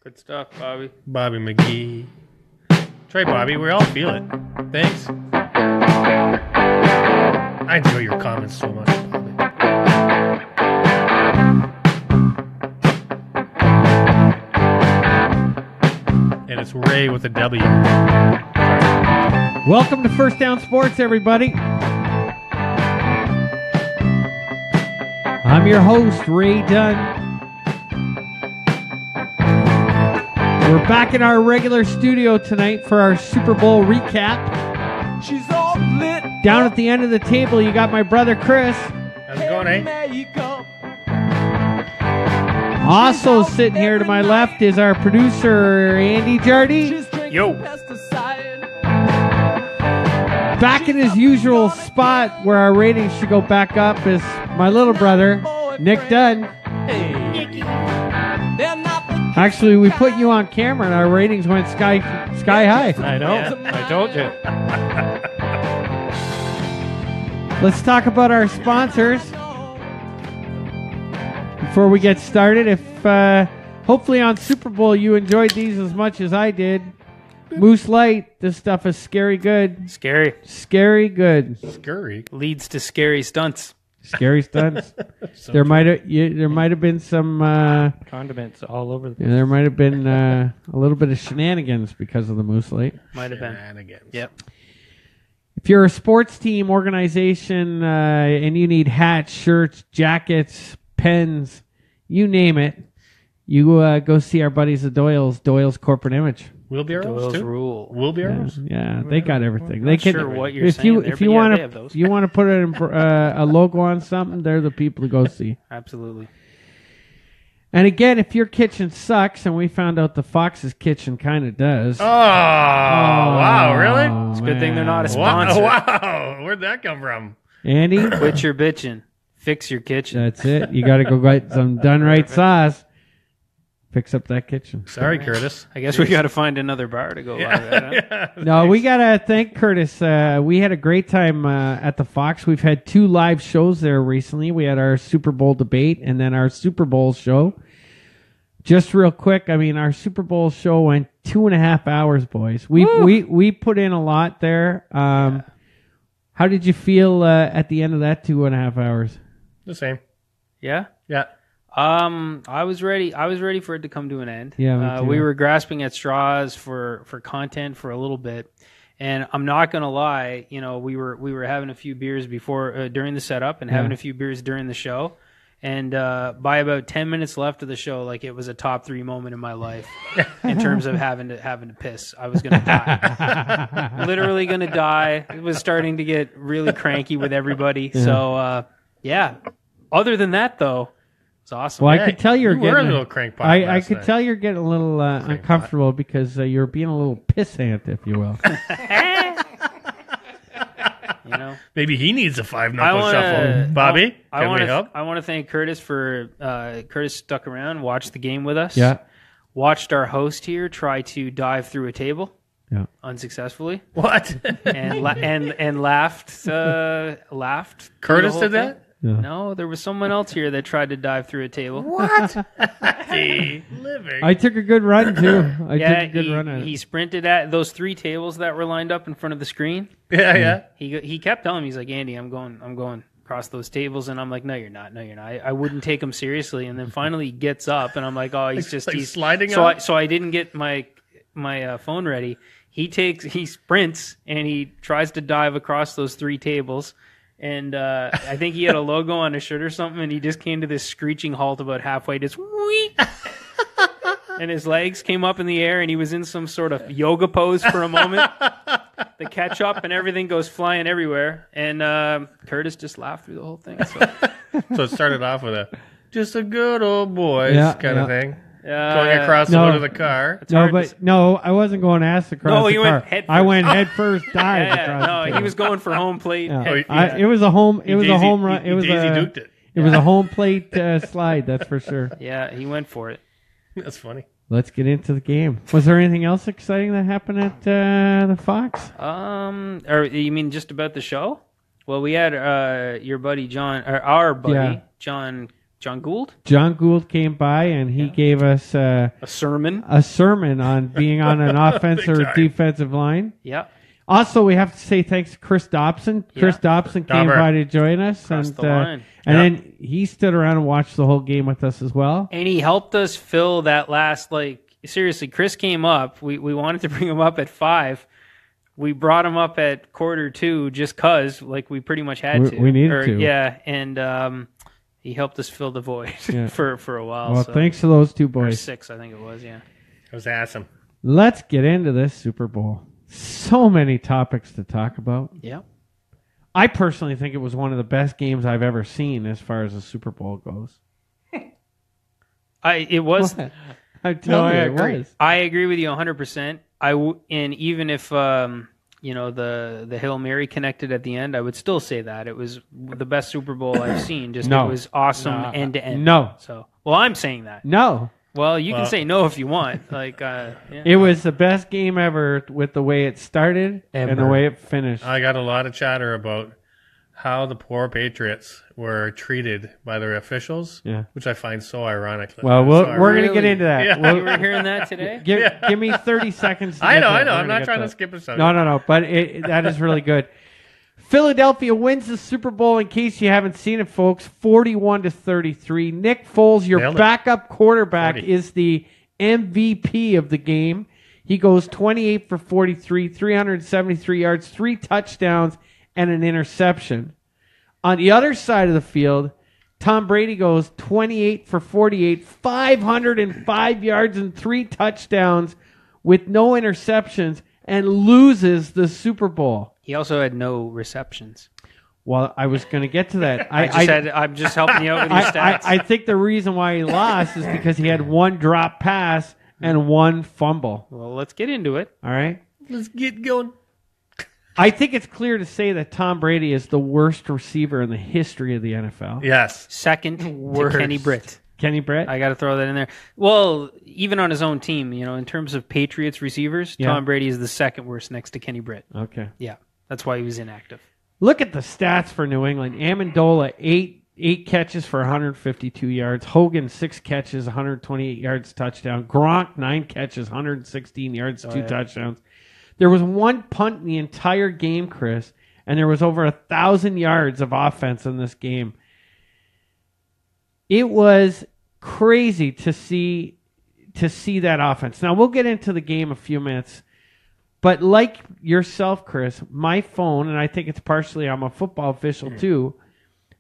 Good stuff, Bobby. Bobby McGee. Try Bobby. We all feel it. Thanks. I enjoy your comments so much, Bobby. And it's Wray with a W. Welcome to First Down Sports, everybody. I'm your host, Ray Dunn. We're back in our regular studio tonight for our Super Bowl recap. She's all lit. Down at the end of the table, you got my brother Chris. How's it going, eh? Also sitting here to my left is our producer, Andy Jardy. Yo. Back in his usual spot where our ratings should go back up is my little brother, Nick Dunn. Actually, we put you on camera and our ratings went sky high. I know. Yeah. I told you. Let's talk about our sponsors before we get started. If hopefully on Super Bowl you enjoyed these as much as I did. Moose Light, this stuff is scary good. Scary. Scary good. Scurry. Leads to scary stunts. Scary stunts. So there might have been some Condiments all over the yeah, there might have been a little bit of shenanigans because of the Moose Light. Might have been. Shenanigans. Yep. If you're a sports team organization and you need hats, shirts, jackets, pens, you name it, you go see our buddies at Doyle's Corporate Image. Wheelbarrows Doyle's too? rule. Wheelbarrows? Yeah, they got everything. They Not can. sure what you're if saying you there, if but you yeah, want they have those. to put a logo on something, they're the people to go see. Absolutely. And again, if your kitchen sucks, and we found out the Fox's kitchen kind of does. Oh, wow, really? Oh, It's a good thing they're not a Wow, sponsor. wow. Where'd that come from? Andy, Quit your bitching. Fix your kitchen. that's it. You got to go get some done right sauce. Fix up that kitchen. Sorry, Curtis. I guess we got to find another bar to go live at. Huh? No, we got to thank Curtis. We had a great time at the Fox. We've had 2 live shows there recently. We had our Super Bowl debate and then our Super Bowl show. Just real quick, I mean, our Super Bowl show went 2.5 hours, boys. We put in a lot there. How did you feel at the end of that 2.5 hours? The same. Yeah? Yeah. I was ready. I was ready for it to come to an end. Yeah, me too. We were grasping at straws for content for a little bit, and I'm not gonna lie. You know, we were having a few beers before during the setup and having a few beers during the show, and by about 10 minutes left of the show, like it was a top 3 moment in my life in terms of having to piss. I was gonna die, literally gonna die. It was starting to get really cranky with everybody. Yeah. So yeah. Other than that, though. It's awesome. Well, Yeah, I could tell you're you getting were a little crankpot I last could night. tell you're getting a little uncomfortable because you're being a little pissant, if you will. You know, Maybe he needs a 5-knuckle shuffle. Bobby, can we help? I want to thank Curtis for Curtis stuck around, watched the game with us. Yeah. Watched our host here try to dive through a table. Yeah. Unsuccessfully. What? And laughed. Laughed. Curtis did that? Yeah. No, there was someone else here that tried to dive through a table. What? The living. I took a good run too. I took a good he, run at he it. sprinted at those 3 tables that were lined up in front of the screen. Yeah. He kept telling me, he's like, Andy, I'm going across those tables, and I'm like, no, you're not. I wouldn't take him seriously. And then finally he gets up, and I'm like, oh, he's sliding so up? I didn't get my phone ready. He sprints and he tries to dive across those 3 tables. And I think he had a logo on his shirt or something, and he just came to this screeching halt about halfway, just whee! And his legs came up in the air, and he was in some sort of yoga pose for a moment. The catch up and everything goes flying everywhere, and Curtis just laughed through the whole thing. So, So it started off with just a good old boys kind of thing. Going across the hood of the car. No, I wasn't going ass across No, the he car. went head I first. went head first, dive across the no, table. he was going for home plate. Yeah. head- It was a home. It was a Daisy- home run. he It was Daisy a. duked it. It was a home plate slide. That's for sure. Yeah, he went for it. That's funny. Let's get into the game. Was there anything else exciting that happened at the Fox? Or you mean just about the show? Well, we had your buddy John, or our buddy Yeah. John John Gould? John Gould came by, and he gave us a sermon on being on an offensive or defensive line. Yeah. Also, we have to say thanks to Chris Dobson. Chris Dobson came by to join us. Across the line. And then he stood around and watched the whole game with us as well. And he helped us fill that last, seriously, Chris came up. We wanted to bring him up at 5. We brought him up at 1:45 just because, we pretty much had to. We needed to. Yeah, and he helped us fill the void for a while. Well, thanks to those two boys. Or 6, I think it was, yeah. It was awesome. Let's get into this Super Bowl. So many topics to talk about. Yeah. I personally think it was one of the best games I've ever seen as far as the Super Bowl goes. It was. I agree. I agree with you 100%. And even if the Hail Mary connected at the end, I would still say that it was the best Super Bowl I've seen. It was awesome end to end. No. So, I'm saying that. No. Well, you can say no if you want. It was the best game ever with the way it started and the way it finished. I got a lot of chatter about how the poor Patriots were treated by their officials, which I find so ironic. Well, we're going to get into that. Yeah. You were hearing that today? Give me 30 seconds. I know. I'm not trying to skip a second. No. But that is really good. Philadelphia wins the Super Bowl, in case you haven't seen it, folks, 41-33. Nick Foles, your backup quarterback, is the MVP of the game. He goes 28 for 43, 373 yards, 3 touchdowns, and an interception. On the other side of the field, Tom Brady goes 28 for 48, 505 yards and 3 touchdowns with no interceptions, and loses the Super Bowl. He also had no receptions. Well, I was going to get to that. I'm just helping you out with your stats. I think the reason why he lost is because he had 1 drop pass and 1 fumble. Well, let's get into it. All right? Let's get going. I think it's clear to say that Tom Brady is the worst receiver in the history of the NFL. Yes. Second to Kenny Britt. Kenny Britt? I got to throw that in there. Well, even on his own team, in terms of Patriots receivers, Tom Brady is the second worst next to Kenny Britt. Okay. Yeah. That's why he was inactive. Look at the stats for New England. Amendola, 8 catches for 152 yards. Hogan, 6 catches, 128 yards, touchdown. Gronk, 9 catches, 116 yards, 2 touchdowns. There was 1 punt in the entire game, Chris, and there was over 1,000 yards of offense in this game. It was crazy to see that offense. Now, we'll get into the game in a few minutes. But like yourself, Chris, my phone, and I think it's partially I'm a football official too,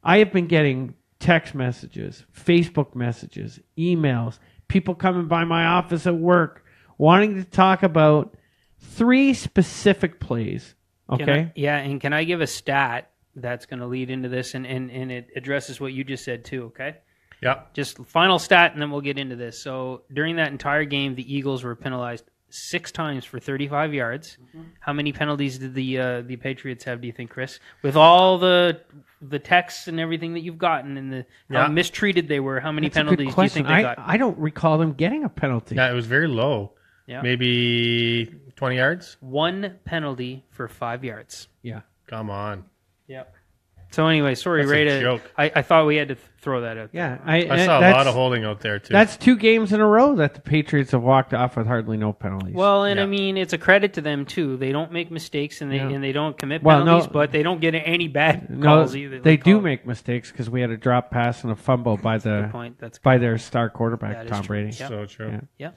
I have been getting text messages, Facebook messages, emails, people coming by my office at work wanting to talk about 3 specific plays. Okay? And can I give a stat that's going to lead into this, and it addresses what you just said too, okay? Yeah. Just final stat, and then we'll get into this. So during that entire game, the Eagles were penalized 6 times for 35 yards. Mm-hmm. How many penalties did the Patriots have, do you think, Chris? With all the texts and everything that you've gotten and how mistreated they were, how many penalties do you think they got? I don't recall them getting a penalty. Yeah, it was very low. Yeah. Maybe 20 yards? 1 penalty for 5 yards. Yeah. Come on. Yeah. So anyway, sorry, That's Ray. a joke. I thought we had to throw that out. Yeah, I saw a lot of holding out there too. That's 2 games in a row that the Patriots have walked off with hardly no penalties. Well, and I mean, it's a credit to them too. They don't make mistakes and they don't commit penalties, but they don't get any bad calls either. They do make mistakes because we had a drop pass and a fumble by their star quarterback Tom Brady. Yep. So true. Yeah.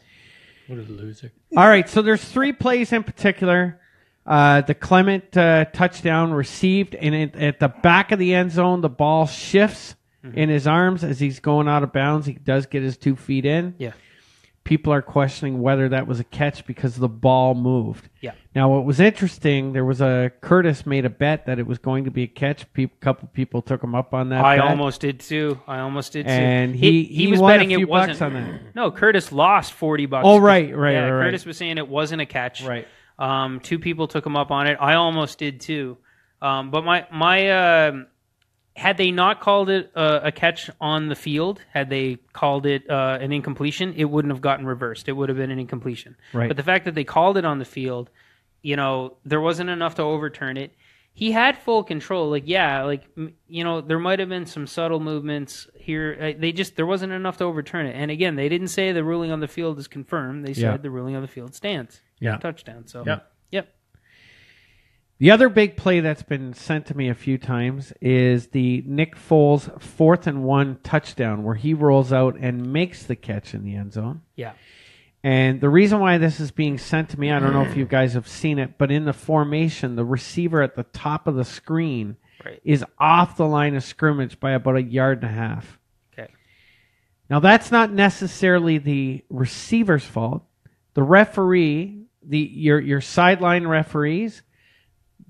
What a loser. All right, so there's 3 plays in particular. The Clement touchdown received, and at the back of the end zone, the ball shifts in his arms as he's going out of bounds. He does get his 2 feet in. Yeah. People are questioning whether that was a catch because the ball moved. Yeah. Now, what was interesting, there was Curtis made a bet that it was going to be a catch. A couple people took him up on that. I almost did too. And he was betting a few it wasn't. bucks on that. No, Curtis lost $40. Oh, right. Curtis was saying it wasn't a catch. Right. 2 people took him up on it. I almost did too. But my had they not called it a catch on the field, had they called it an incompletion, it wouldn't have gotten reversed. It would have been an incompletion. Right. But the fact that they called it on the field, there wasn't enough to overturn it. he had full control. Like, yeah, like, you know, there might have been some subtle movements here. There wasn't enough to overturn it. And again, they didn't say the ruling on the field is confirmed. They said the ruling on the field stands. Yeah. Touchdown. So, yep. The other big play that's been sent to me a few times is the Nick Foles 4th and 1 touchdown where he rolls out and makes the catch in the end zone. Yeah. And the reason why this is being sent to me, I don't know if you guys have seen it, but in the formation, the receiver at the top of the screen is off the line of scrimmage by about 1.5 yards. Okay. Now, that's not necessarily the receiver's fault. The referee, your sideline referees,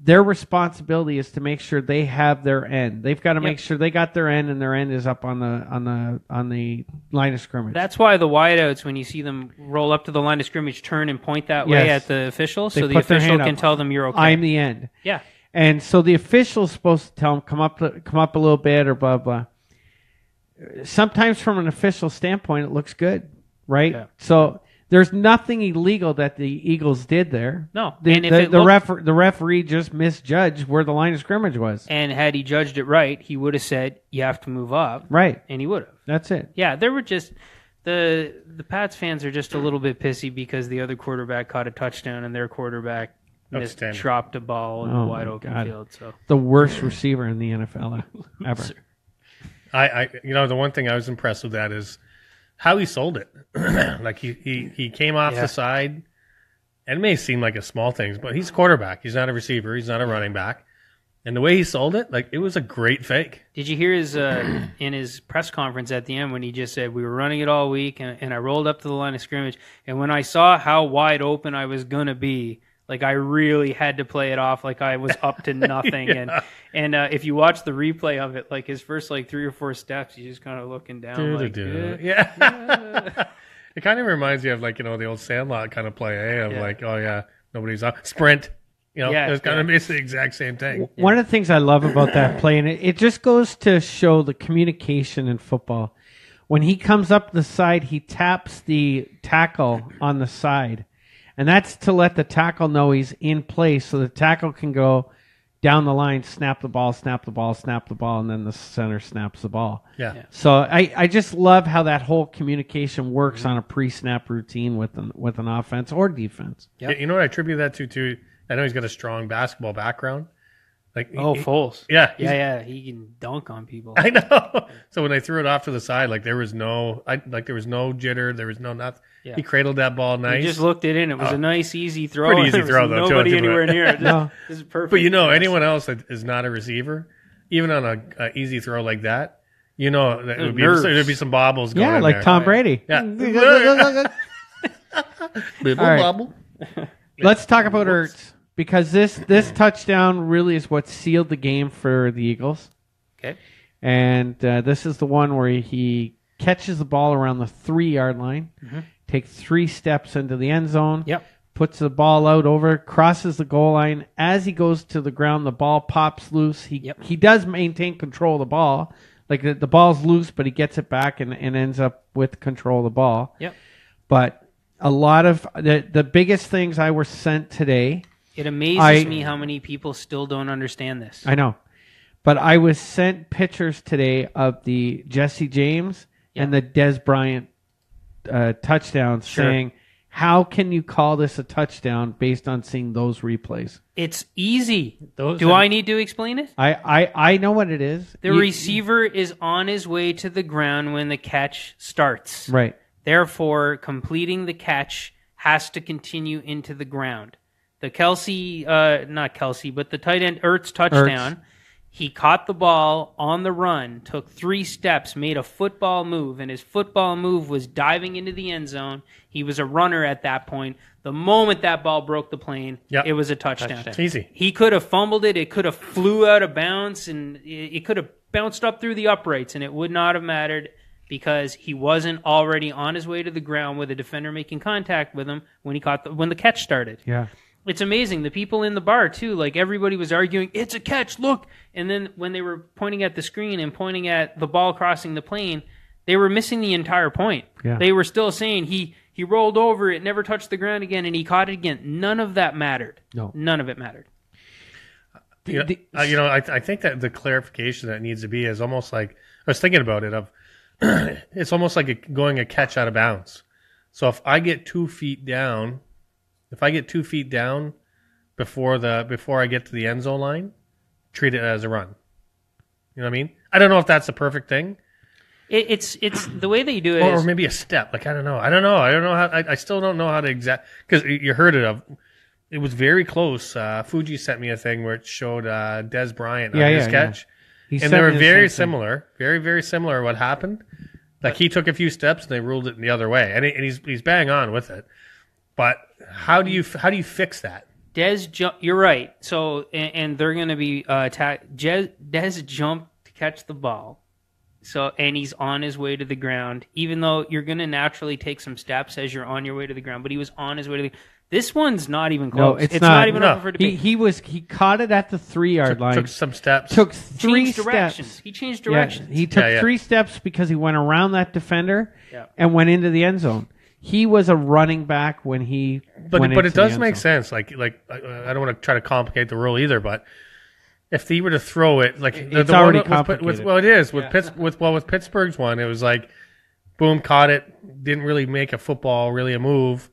their responsibility is to make sure they have their end. They've got to make sure they got their end, and their end is up on the line of scrimmage. That's why the wideouts, when you see them roll up to the line of scrimmage, turn and point that way at the official, so the official can tell them you're okay. I'm the end. Yeah. And so the official is supposed to tell them come up a little bit or blah blah. Sometimes from an official standpoint, it looks good, right? Yeah. So there's nothing illegal that the Eagles did there. No. The referee just misjudged where the line of scrimmage was. And had he judged it right, he would have said, you have to move up. Right. And he would have. That's it. Yeah, there were just... The Pats fans are just a little bit pissy because the other quarterback caught a touchdown and their quarterback dropped a ball in a wide open field. So the worst receiver in the NFL ever. The one thing I was impressed with that is how he sold it. Like he came off the side, and it may seem like a small thing, but he's a quarterback. He's not a receiver. He's not a running back. And the way he sold it, like, it was a great fake. Did you hear his in his press conference at the end when he just said, we were running it all week, and I rolled up to the line of scrimmage, and when I saw how wide open I was going to be, like, I really had to play it off like I was up to nothing. And if you watch the replay of it, like, his first, 3 or 4 steps, he's just kind of looking down. Yeah. It kind of reminds you of, the old Sandlot kind of play, of nobody's up. Sprint. It was kind of basically the exact same thing. One of the things I love about that play, and it just goes to show the communication in football. When he comes up the side, he taps the tackle on the side. And that's to let the tackle know he's in place so the tackle can go down the line, snap the ball, and then the center snaps the ball. Yeah. So I just love how that whole communication works on a pre-snap routine with an offense or defense. Yep. You know what I attribute that to, too? I know he's got a strong basketball background. Foles. Yeah. He can dunk on people. I know. So when they threw it off to the side, there was no jitter, there was no nothing. Yeah. He cradled that ball nice. He just looked it in. It was a nice, easy throw. Pretty easy throw, though. Nobody anywhere near it. This is perfect. But anyone else that is not a receiver, even on a easy throw like that, there'd be some bobbles going on. Yeah, like there. Tom Brady. Yeah. Bobble. Let's talk about Ertz. Because this touchdown really is what sealed the game for the Eagles. Okay. And this is the one where he catches the ball around the 3-yard line, takes 3 steps into the end zone, puts the ball out over, crosses the goal line. As he goes to the ground, the ball pops loose. He does maintain control of the ball. Like the ball's loose, but he gets it back and ends up with control of the ball. Yep. But a lot of the biggest things I were sent today... It amazes me how many people still don't understand this. I know. But I was sent pictures today of the Jesse James and the Des Bryant touchdowns saying, how can you call this a touchdown based on seeing those replays? It's easy. I need to explain it? I know what it is. The receiver is on his way to the ground when the catch starts. Right. Therefore, completing the catch has to continue into the ground. The the tight end Ertz touchdown, he caught the ball on the run, took 3 steps, made a football move, and his football move was diving into the end zone. He was a runner at that point. The moment that ball broke the plane, it was a touchdown. It's easy. He could have fumbled it. It could have flew out of bounds, and it could have bounced up through the uprights, and it would not have mattered because he wasn't already on his way to the ground with a defender making contact with him when the catch started. Yeah. It's amazing. The people in the bar, too, everybody was arguing, it's a catch, look. And then when they were pointing at the screen and pointing at the ball crossing the plane, they were missing the entire point. Yeah. They were still saying he rolled over, it never touched the ground again, and he caught it again. None of that mattered. No. None of it mattered. I think that the clarification that needs to be is almost like, I was thinking about it, it's almost like going a catch out of bounds. So if I get 2 feet down, before I get to the end zone line, treat it as a run. You know what I mean? I don't know if that's the perfect thing. It's the way that you do it, or maybe a step. Like I don't know how. I still don't know how to because you heard it of. It was very close. Fuji sent me a thing where it showed Des Bryant on his catch, and they were very similar, very very similar. What happened? Like he took a few steps and they ruled it the other way, and he's bang on with it. But how do you fix that? You're right. So and they're going to be attacked. Des jumped to catch the ball. So and he's on his way to the ground, even though you're going to naturally take some steps as you're on your way to the ground. But he was on his way to the. This one's not even close. No, it's not even open for debate. He caught it at the 3-yard line. Took some steps. Took 3 steps. He changed directions. Yeah, he took 3 steps because he went around that defender Yeah. and went into the end zone. He was a running back when he. But it does make sense. Like I don't want to try to complicate the rule either, but. If he were to throw it, like it's the already one complicated. it is with Pittsburgh's one, it was like, boom, caught it, didn't really make a football, really a move,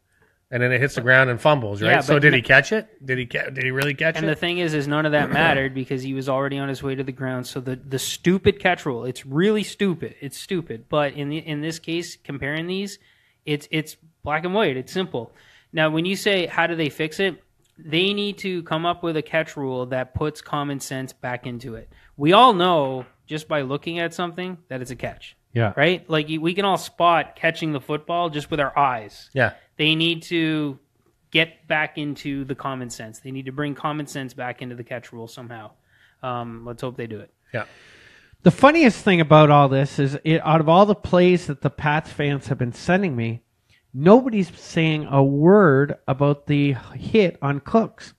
and then it hits the ground and fumbles, right? Yeah, so did he catch it? Did he really catch it? And the thing is none of that mattered because he was already on his way to the ground. So the stupid catch rule, it's really stupid. It's stupid, but in this case, comparing these, it's black and white. It's simple. Now, when you say how do they fix it? They need to come up with a catch rule that puts common sense back into it. We all know, just by looking at something, that it's a catch. Yeah. Right? Like, we can all spot catching the football just with our eyes. Yeah. They need to get back into the common sense. They need to bring common sense back into the catch rule somehow. Let's hope they do it. Yeah. The funniest thing about all this is, out of all the plays that the Pats fans have been sending me, nobody's saying a word about the hit on Cooks.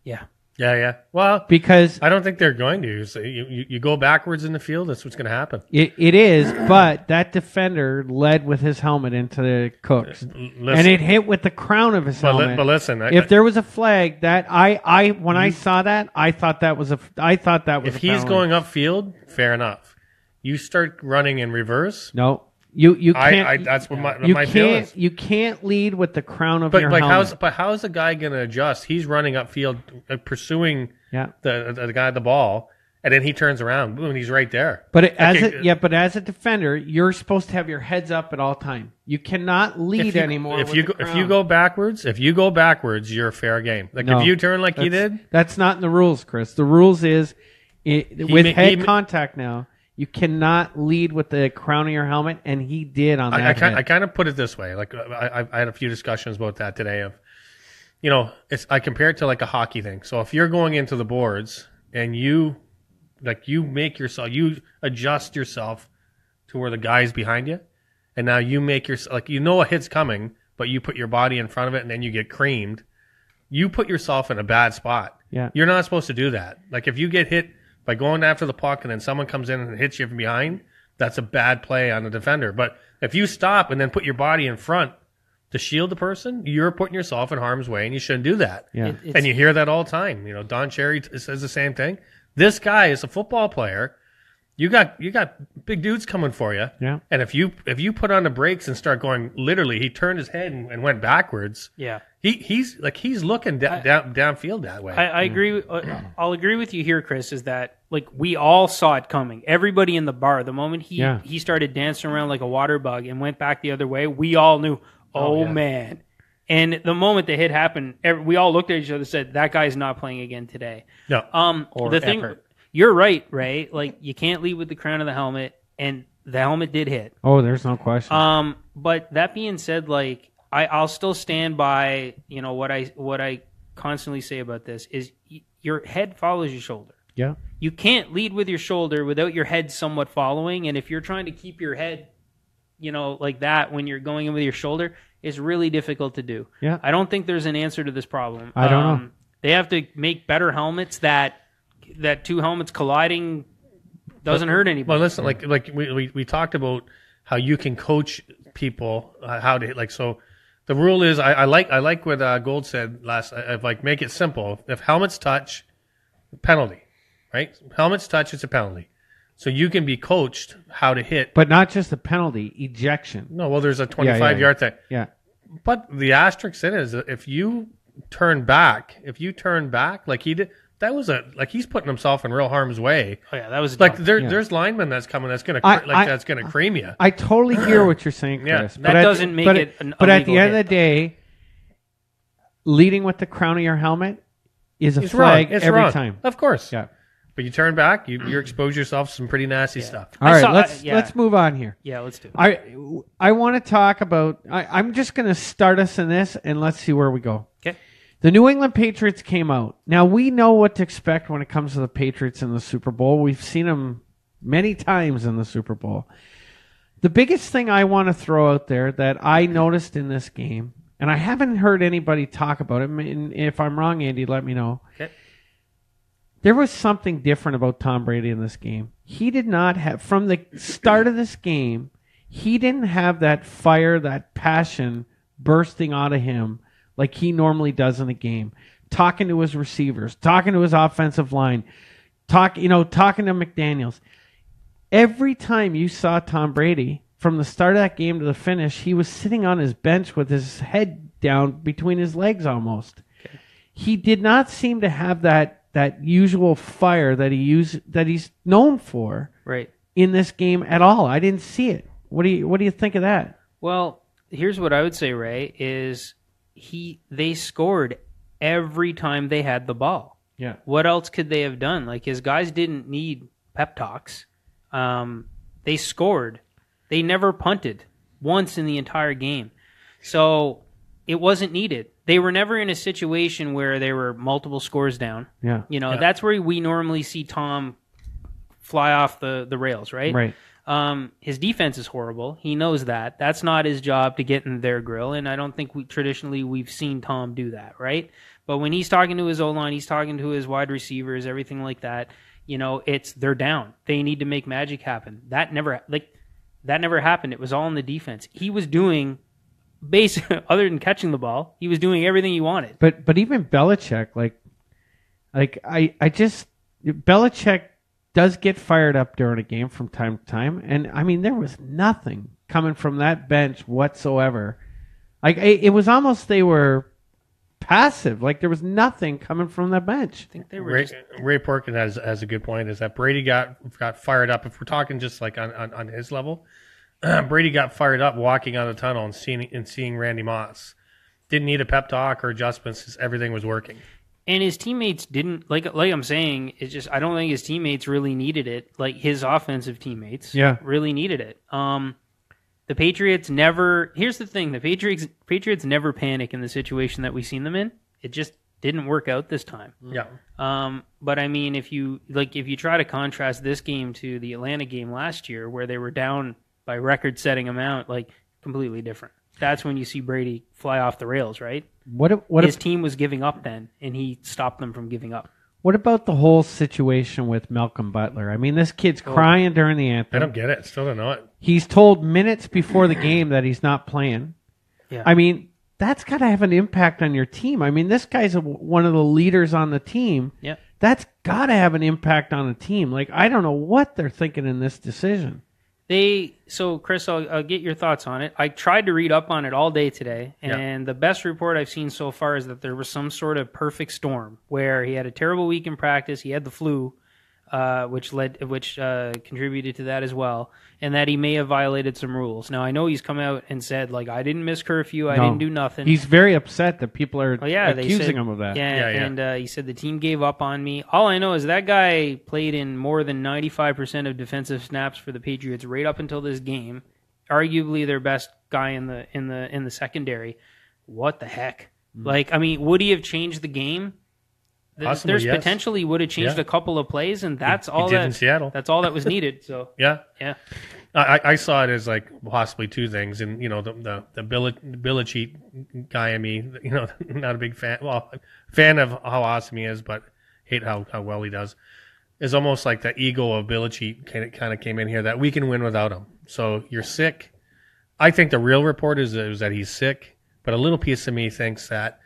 Yeah. Yeah. Well, because I don't think they're going to. So you go backwards in the field, that's what's going to happen. It is, but that defender led with his helmet into the Cooks. And it hit with the crown of his helmet. But listen, if there was a flag, that when I saw that, I thought that was if he's going upfield, fair enough. You start running in reverse. No. You can't. That's what my feel is. You can't lead with the crown of your helmet. How's the guy going to adjust? He's running upfield, pursuing the guy at the ball, and then he turns around, boom, and he's right there. But as a defender, you're supposed to have your heads up at all time. You cannot lead anymore. If you go backwards, you're fair game. Like if you turn like you did, that's not in the rules, Chris. The rules is with head contact now. You cannot lead with the crown of your helmet, and he did on that. I kind of put it this way. Like I had a few discussions about that today. I compare it to like a hockey thing. So if you're going into the boards and you adjust yourself to where the guy's behind you, and now you make yourself a hit's coming, but you put your body in front of it, and then you get creamed. You put yourself in a bad spot. Yeah, you're not supposed to do that. Like if you get hit by going after the puck and then someone comes in and hits you from behind, that's a bad play on the defender. But if you stop and then put your body in front to shield the person, you're putting yourself in harm's way, and you shouldn't do that. Yeah. And you hear that all the time. Don Cherry says the same thing. This guy is a football player. You got big dudes coming for you. Yeah. And if you put on the brakes and start going, literally, he turned his head and went backwards. Yeah. He's looking downfield that way. I agree. I'll agree with you here, Chris. Is that we all saw it coming? Everybody in the bar, the moment he started dancing around like a water bug and went back the other way, we all knew. Oh man! And the moment the hit happened, we all looked at each other and said, "That guy's not playing again today." No. You're right, Ray. You can't lead with the crown of the helmet, and the helmet did hit. Oh, there's no question. But that being said, I'll still stand by what I constantly say about this is your head follows your shoulder. Yeah. You can't lead with your shoulder without your head somewhat following, and if you're trying to keep your head, like that when you're going in with your shoulder, it's really difficult to do. Yeah. I don't think there's an answer to this problem. I don't know. They have to make better helmets that two helmets colliding doesn't hurt anybody. Well, listen, we talked about how you can coach people how to so. The rule is I like what Gold said last. Make it simple. If helmets touch, penalty, right? Helmets touch, it's a penalty. So you can be coached how to hit. But not just a penalty, ejection. No, well, there's a 25-yard thing. Yeah. But the asterisk in it is that if you turn back, like he did, that was he's putting himself in real harm's way. Oh yeah, that was there's linemen that's coming that's gonna cream you. I totally hear what you're saying, Chris. That doesn't make it an But at the end illegal of the day, leading with the crown of your helmet is a It's flag wrong. It's every wrong. time. Of course. Yeah. But you turn back, you expose yourself to some pretty nasty stuff. All right, saw- let's move on here. Yeah, let's do it. I want to talk about. I'm just going to start us in this, and let's see where we go. Okay. The New England Patriots came out. Now we know what to expect when it comes to the Patriots in the Super Bowl. We've seen them many times in the Super Bowl. The biggest thing I want to throw out there that I noticed in this game, and I haven't heard anybody talk about it. And if I'm wrong, Andy, let me know. Okay. There was something different about Tom Brady in this game. He did not have, from the start of this game, he didn't have that fire, that passion bursting out of him like he normally does in a game. Talking to his receivers, talking to his offensive line, talking to McDaniels. Every time you saw Tom Brady, from the start of that game to the finish, he was sitting on his bench with his head down between his legs almost. Okay. He did not seem to have that usual fire that he's known for in this game at all. I didn't see it. What do you think of that? Well, here's what I would say, Ray, is they scored every time they had the ball. Yeah. What else could they have done? Like, his guys didn't need pep talks. They scored. They never punted once in the entire game. So it wasn't needed. They were never in a situation where they were multiple scores down. Yeah. That's where we normally see Tom fly off the rails, right? Right. His defense is horrible. He knows that. That's not his job to get in their grill, and I don't think we've seen Tom do that, right? But when he's talking to his O-line, he's talking to his wide receivers, everything like that, they're down. They need to make magic happen. That never happened. It was all in the defense. He was doing other than catching the ball, he was doing everything he wanted. But even Belichick, Belichick does get fired up during a game from time to time, and I mean there was nothing coming from that bench whatsoever. It was almost they were passive. Like there was nothing coming from the bench. I think they were Ray Porkin has a good point. Is that Brady got fired up? If we're talking just like on his level. Brady got fired up walking out of the tunnel and seeing Randy Moss. Didn't need a pep talk or adjustments. Everything was working. And his teammates didn't, like I'm saying, it's just I don't think his teammates really needed it. Like his offensive teammates really needed it. The Patriots never, here's the thing, the Patriots never panic in the situation that we've seen them in. It just didn't work out this time. Yeah. But I mean, if you try to contrast this game to the Atlanta game last year where they were down by record-setting amount, like completely different. That's when you see Brady fly off the rails, right? His team was giving up then, and he stopped them from giving up. What about the whole situation with Malcolm Butler? I mean, this kid's crying during the anthem. I don't get it. Still don't know it. He's told minutes before the game that he's not playing. Yeah. I mean, that's got to have an impact on your team. I mean, this guy's one of the leaders on the team. Yeah. That's got to have an impact on the team. Like, I don't know what they're thinking in this decision. So Chris, I'll get your thoughts on it. I tried to read up on it all day today, and the best report I've seen so far is that there was some sort of perfect storm where he had a terrible week in practice, he had the flu, which contributed to that as well, and that he may have violated some rules. Now I know he's come out and said I didn't miss curfew, I didn't do nothing. He's very upset that people are accusing him of that. And he said the team gave up on me. All I know is that guy played in more than 95% of defensive snaps for the Patriots right up until this game. Arguably their best guy in the secondary. What the heck? Would he have changed the game? Possibly, There's yes. potentially would have changed a couple of plays, and that's all in Seattle. That's all that was needed. So yeah. I saw it as possibly two things, and the Belichick guy in me, not a big fan. Well, fan of how awesome he is, but hate how well he does. Is almost like the ego of Belichick kind of came in here that we can win without him. So you're sick. I think the real report is that he's sick, but a little piece of me thinks that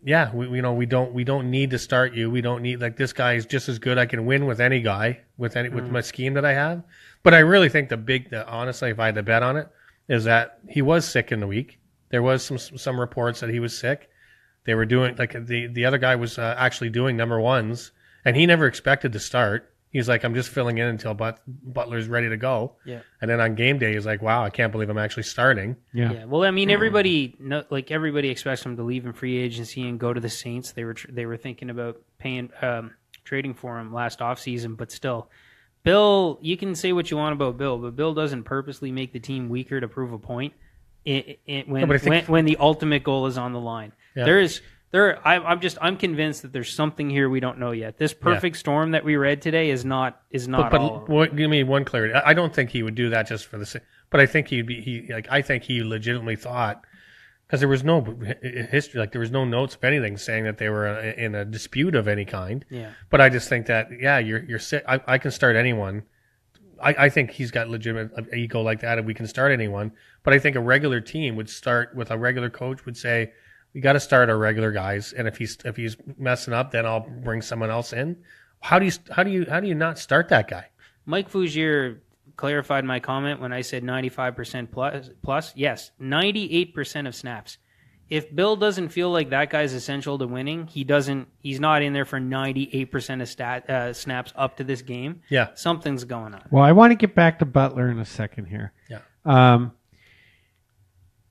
yeah, we don't need to start you. We don't need, like, this guy is just as good. I can win with any guy with my scheme that I have. But I really think honestly, if I had to bet on it, is that he was sick in the week. There was some reports that he was sick. They were doing, like, the other guy was actually doing number ones, and he never expected to start. He's like, I'm just filling in until Butler's ready to go. Yeah. And then on game day, he's like, wow, I can't believe I'm actually starting. Yeah. Well, I mean, everybody expects him to leave in free agency and go to the Saints. They were thinking about trading for him last offseason, but still, Bill, you can say what you want about Bill, but Bill doesn't purposely make the team weaker to prove a point when the ultimate goal is on the line. Yeah. I'm convinced that there's something here we don't know yet. This perfect storm that we read today is not but give me one clarity. I don't think he would do that just for the. But I think I think he legitimately thought, because there was no history, like there was no notes of anything saying that they were in a dispute of any kind. Yeah. But I just think that you're sick. I can start anyone. I think he's got legitimate ego like that, and we can start anyone. But I think a regular team would start with a regular coach would say, we got to start our regular guys, and if he's messing up, then I'll bring someone else in. How do you not start that guy? Mike Fougier clarified my comment when I said 95% plus. Yes, 98% of snaps. If Bill doesn't feel like that guy's essential to winning, he's not in there for 98% of snaps up to this game. Yeah, something's going on. Well, I want to get back to Butler in a second here. Yeah.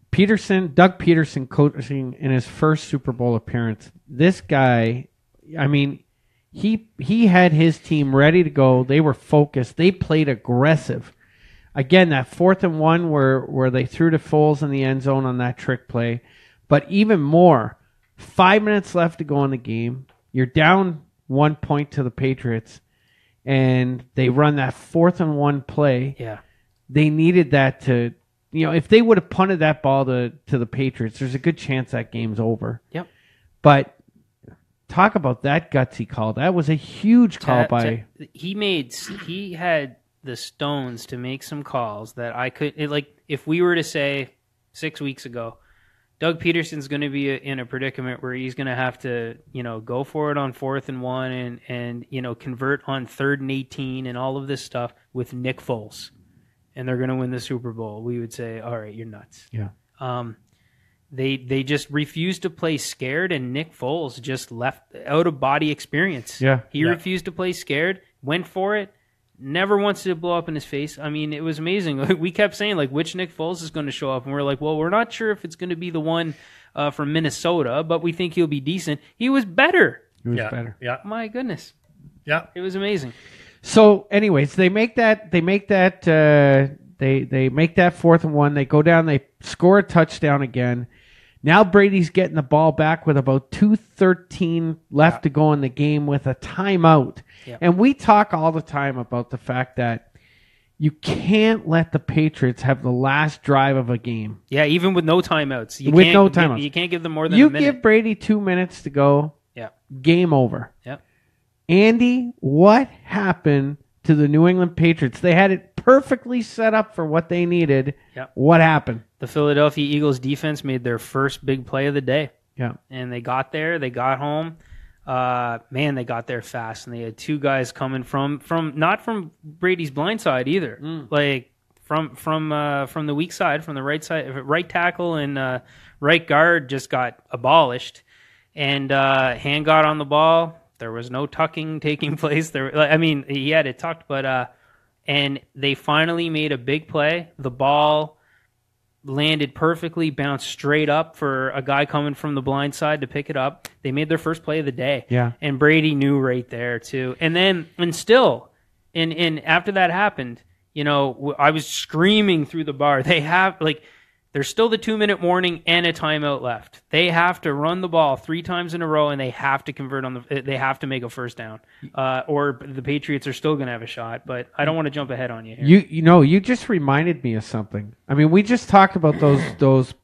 Doug Peterson coaching in his first Super Bowl appearance. This guy, I mean, he had his team ready to go. They were focused. They played aggressive. Again, that 4th and 1 where they threw to Foles in the end zone on that trick play. But even more, 5 minutes left to go in the game. You're down 1 point to the Patriots, and they run that 4th and 1 play. Yeah, they needed that to. If they would have punted that ball to the Patriots, there's a good chance that game's over. Yep. But talk about that gutsy call. That was a huge call by. He had the stones to make some calls that I could. If we were to say 6 weeks ago, Doug Peterson's going to be in a predicament where he's going to have to, go for it on 4th and 1 and convert on 3rd and 18 and all of this stuff with Nick Foles. And they're going to win the Super Bowl, we would say, all right, you're nuts. Yeah. They just refused to play scared, and Nick Foles just left out-of-body experience. Yeah. He refused to play scared, went for it, never wants to blow up in his face. I mean, it was amazing. We kept saying, which Nick Foles is going to show up? And we're like, well, we're not sure if it's going to be the one from Minnesota, but we think he'll be decent. He was better. He was better. Yeah. My goodness. Yeah. It was amazing. So, anyways, they make that 4th and 1. They go down, they score a touchdown again. Now Brady's getting the ball back with about 2:13 left to go in the game with a timeout. Yeah. And we talk all the time about the fact that you can't let the Patriots have the last drive of a game. Yeah, even with no timeouts. You can't give them more than a minute. You give Brady 2 minutes to go. Yeah. Game over. Yeah. Andy, what happened to the New England Patriots? They had it perfectly set up for what they needed. Yep. What happened? The Philadelphia Eagles defense made their first big play of the day. Yeah. And they got there. They got home. They got there fast. And they had two guys coming from not from Brady's blind side either. From the weak side, from the right side, right tackle and right guard just got abolished. And Hand got on the ball. There was no tucking taking place. He had it tucked, but and they finally made a big play. The ball landed perfectly, bounced straight up for a guy coming from the blind side to pick it up. They made their first play of the day. Yeah. And Brady knew right there too. And after that happened, I was screaming through the bar. There's still the 2-minute warning and a timeout left. They have to run the ball 3 times in a row, and they have to convert they have to make a first down, or the Patriots are still going to have a shot. But I don't want to jump ahead on you here. You just reminded me of something. I mean, we just talked about those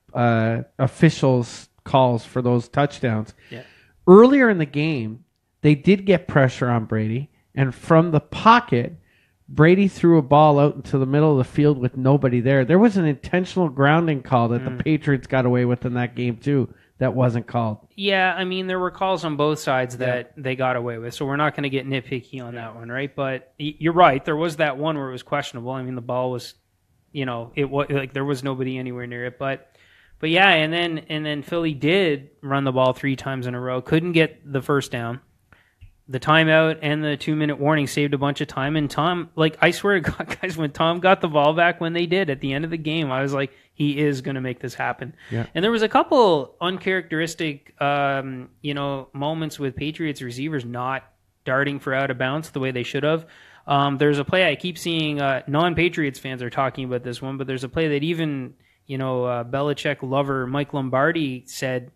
officials' calls for those touchdowns. Yeah. Earlier in the game, they did get pressure on Brady, and from the pocket, Brady threw a ball out into the middle of the field with nobody there. There was an intentional grounding call that the Patriots got away with in that game too. that wasn't called. Yeah, I mean, there were calls on both sides that they got away with, so we're not going to get nitpicky on that one, right? But you're right. There was that one where it was questionable. I mean, the ball was, it was like there was nobody anywhere near it. But yeah, and then Philly did run the ball 3 times in a row, couldn't get the first down. The timeout and the 2-minute warning saved a bunch of time. And Tom, I swear to God, guys, when Tom got the ball back when they did at the end of the game, I was like, he is going to make this happen. Yeah. And there was a couple uncharacteristic, moments with Patriots receivers not darting for out of bounds the way they should have. There's a play I keep seeing non-Patriots fans are talking about this one, but there's a play that even Belichick lover Mike Lombardi said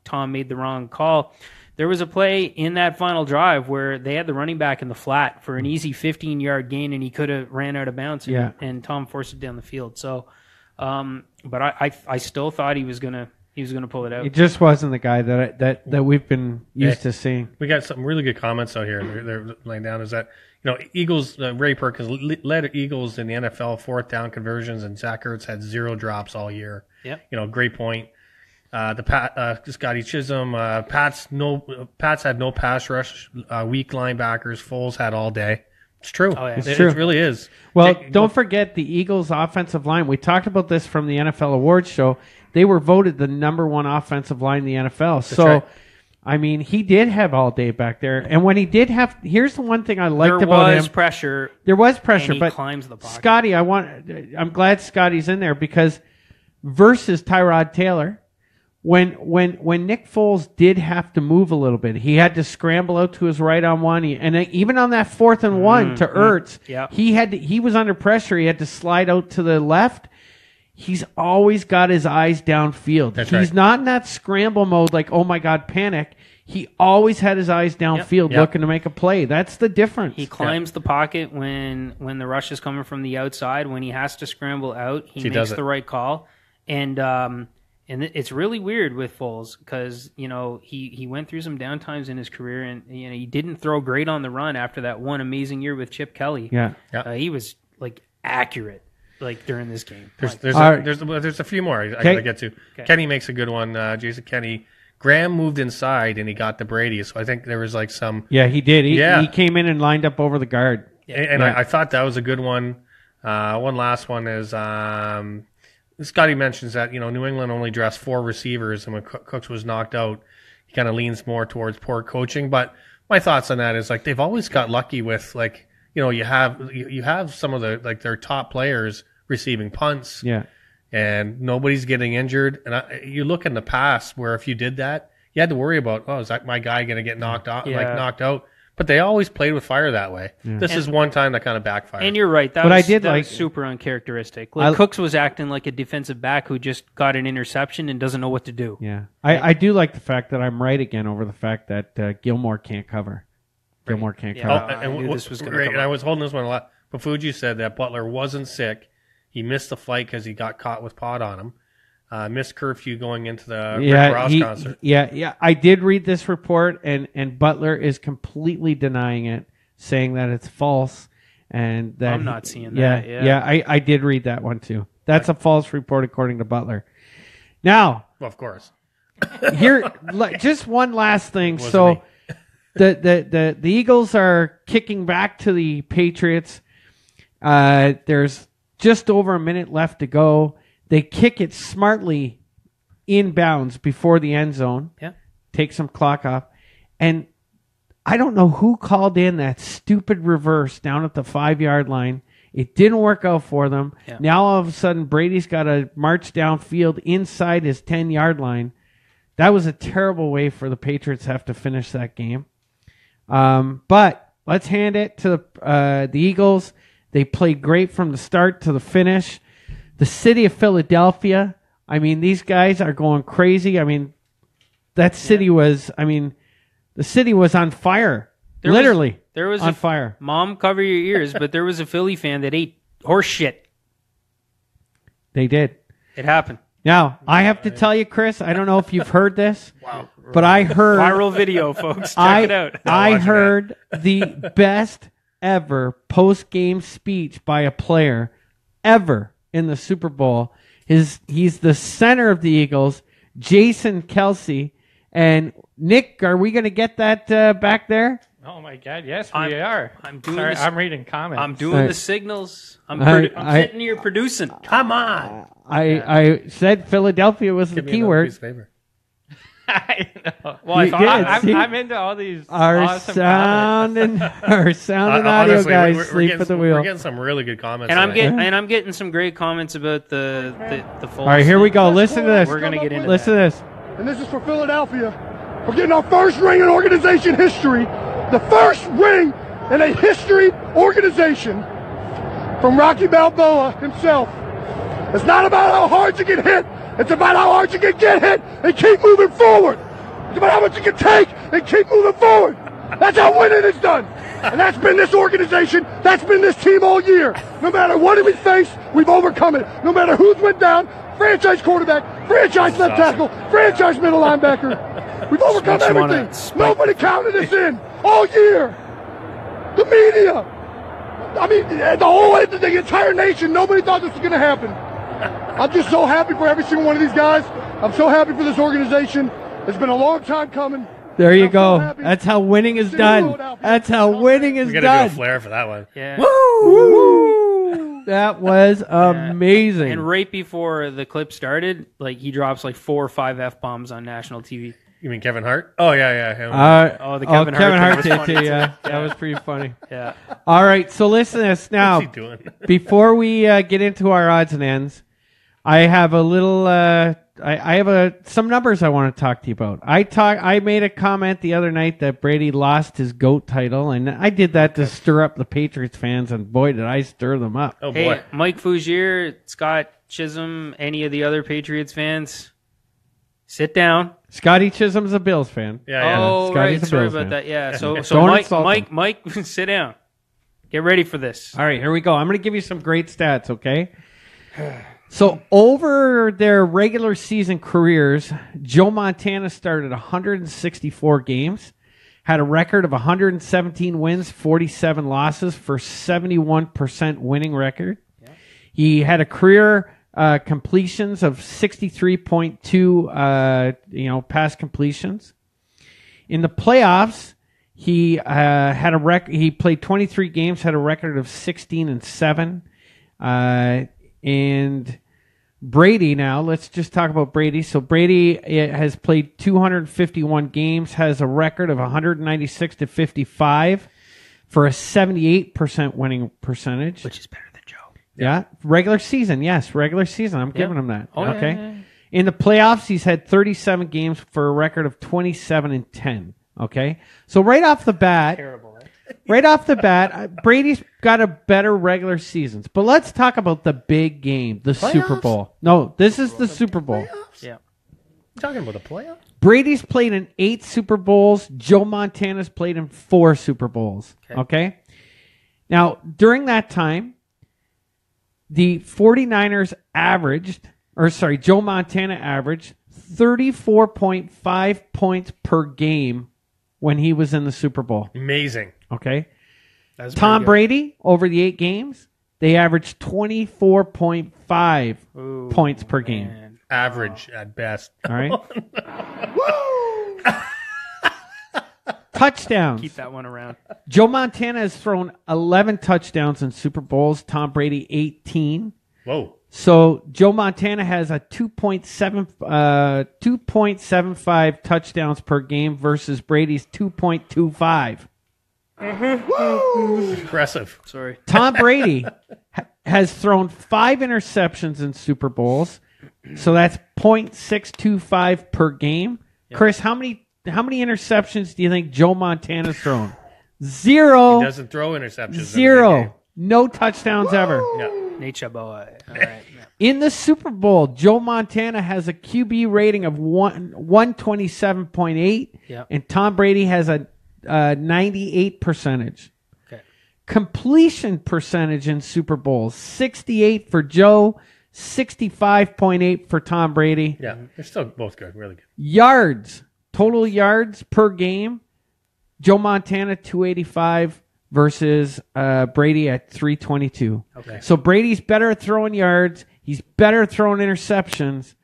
Tom made the wrong call. There was a play in that final drive where they had the running back in the flat for an easy 15-yard gain, and he could have ran out of bounds, and Tom forced it down the field. So, but I still thought he was gonna pull it out. It just wasn't the guy that we've been used to seeing. We got some really good comments out here. They're laying down is that Eagles Ray Perkins led Eagles in the NFL 4th down conversions, and Zach Ertz had 0 drops all year. Yeah, great point. Scotty Chisholm, Pats had no pass rush, weak linebackers. Foles had all day. It's true. Oh, yeah. It's true. It really is. Well, don't forget the Eagles' offensive line. We talked about this from the NFL Awards show. They were voted the number 1 offensive line in the NFL. That's right. I mean, he did have all day back there. And when he did have, here's the one thing I liked about him. There was pressure. There was pressure, and he but climbs the pocket. Scotty, I'm glad Scotty's in there because versus Tyrod Taylor, when Nick Foles did have to move a little bit, he had to scramble out to his right on one, and even on that 4th and 1 to Ertz, he was under pressure. He had to slide out to the left. He's always got his eyes downfield. He's not in that scramble mode like, oh my God, panic. He always had his eyes downfield looking to make a play. That's the difference. He climbs the pocket when the rush is coming from the outside. When he has to scramble out, he makes the right call. And it's really weird with Foles because, he went through some downtimes in his career and, he didn't throw great on the run after that one amazing year with Chip Kelly. Yeah. He was accurate during this game. There's a few more I got to get to. Okay. Kenny makes a good one. Jason Kenny. Graham moved inside and he got to Brady. So I think there was some. Yeah, he did. He came in and lined up over the guard. And I thought that was a good one. One last one is Scotty mentions that, New England only dressed 4 receivers, and when Cooks was knocked out, he kind of leans more towards poor coaching. But my thoughts on that is they've always got lucky with you have some of their top players receiving punts, and nobody's getting injured. And you look in the past where if you did that, you had to worry about, is that my guy going to get knocked out, knocked out? But they always played with fire that way. Yeah. This is one time that kind of backfired. And you're right. That was super uncharacteristic. Cooks was acting like a defensive back who just got an interception and doesn't know what to do. Yeah. I do like the fact that I'm right again over the fact that Gilmore can't cover. Gilmore can't cover. I knew this was going to come and I was holding this one a lot. But Fuji said that Butler wasn't sick. He missed the flight because he got caught with pot on him. Missed curfew going into the Rick Ross concert. Yeah. I did read this report, and Butler is completely denying it, saying that it's false. And that I'm not seeing that. Yeah. I did read that one too. That's a false report according to Butler. Now, well, of course. Here, just one last thing. So, the Eagles are kicking back to the Patriots. There's just over a minute left to go. They kick it smartly inbounds before the end zone. Yeah. Take some clock off. And I don't know who called in that stupid reverse down at the 5-yard line. It didn't work out for them. Yeah. Now all of a sudden Brady's got to march downfield inside his 10-yard line. That was a terrible way for the Patriots to have to finish that game. But let's hand it to the Eagles. They played great from the start to the finish. The city of Philadelphia, these guys are going crazy. That city was, the city was on fire. There was on fire. Mom, cover your ears, but there was a Philly fan that ate horse shit. They did. It happened. Now, I have to tell you, Chris, I don't know if you've heard this, but I heard... Viral video, folks. Check it out. I heard the best ever post-game speech by a player ever in the Super Bowl. He's the center of the Eagles. Jason Kelsey. And Nick, are we going to get that back there? Oh my God! Yes, we are. I'm doing. Sorry, I'm reading comments. I'm doing the signals. I'm sitting here producing. Come on. I said Philadelphia was the keyword. I know. Well, I thought I'm into all these Our awesome sound and our sound and audio Honestly, guys sleep at the wheel. We're getting some really good comments. and I'm getting some great comments about the full. All right, here we go. Listen to this. We're gonna get into. Listen to this. And this is for Philadelphia. We're getting our first ring in organization history. The first ring in a history organization from Rocky Balboa himself. It's not about how hard you get hit. It's about how hard you can get hit and keep moving forward. It's about how much you can take and keep moving forward. That's how winning is done. And that's been this organization. That's been this team all year. No matter what we face, we've overcome it. No matter who's went down, franchise quarterback, franchise left tackle, franchise middle linebacker. We've overcome everything. Nobody counted us in all year. The media. I mean, the entire nation, nobody thought this was going to happen. I'm just so happy for every single one of these guys. I'm so happy for this organization. It's been a long time coming. There you go. That's how winning is done. That's how winning is We're done. gonna do a flare for that one. Yeah. Woo! That was amazing. And right before the clip started, like he drops like 4 or 5 F-bombs on national TV. You mean Kevin Hart? Oh yeah, him. The Kevin Hart did thing too. was Yeah, that was pretty funny. Yeah. All right, so listen to this now. What's he doing? Before we get into our odds and ends, I have a little. I have some numbers I want to talk to you about. I made a comment the other night that Brady lost his GOAT title, and I did that to stir up the Patriots fans, and boy, did I stir them up. Oh Hey, boy. Mike Fougier, Scott Chisholm, any of the other Patriots fans, sit down. Scotty Chisholm's a Bills fan. Yeah. Oh, Scotty's right. a Sorry Bills about fan. that. Yeah. So Don't insult Mike, sit down. Get ready for this. All right, here we go. I'm going to give you some great stats, okay? So over their regular season careers, Joe Montana started 164 games, had a record of 117 wins, 47 losses for 71% winning record. Yeah. He had a career completions of 63.2 pass completions. In the playoffs, he had a record. He played 23 games, had a record of 16-7. And Brady now, let's just talk about Brady. So Brady has played 251 games, has a record of 196-55 for a 78% winning percentage. Which is better than Joe. Yeah. Regular season. Yes. Regular season. I'm giving him that. Oh, okay. yeah. In the playoffs, he's had 37 games for a record of 27-10. Okay. So right off the bat, Brady's got a better regular seasons. But let's talk about the big game, the Playoffs? Super Bowl. No, this is the Super Bowl. Yeah. You talking about the playoffs? Brady's played in 8 Super Bowls. Joe Montana's played in 4 Super Bowls. Okay? Now, during that time, the 49ers Joe Montana averaged 34.5 points per game when he was in the Super Bowl. Amazing. Okay? That's Tom pretty Brady, over the 8 games, they averaged 24.5 points per game. Man. Average at best. All right? Touchdowns. Keep that one around. Joe Montana has thrown 11 touchdowns in Super Bowls. Tom Brady, 18. Whoa. So Joe Montana has a 2.75 touchdowns per game versus Brady's 2.25. Impressive. Sorry. Tom Brady has thrown 5 interceptions in Super Bowls. So that's 0.625 per game. Yep. Chris, how many interceptions do you think Joe Montana's thrown? 0. He doesn't throw interceptions. 0. No touchdowns ever. Yeah. Nature boy. All right. Yeah. In the Super Bowl, Joe Montana has a QB rating of 127.8, and Tom Brady has a 98 percentage. Okay. Completion percentage in Super Bowls, 68 for Joe, 65.8 for Tom Brady. Yeah, they're still both good, really good. Yards, total yards per game, Joe Montana 285 versus Brady at 322. Okay. So Brady's better at throwing yards. He's better at throwing interceptions.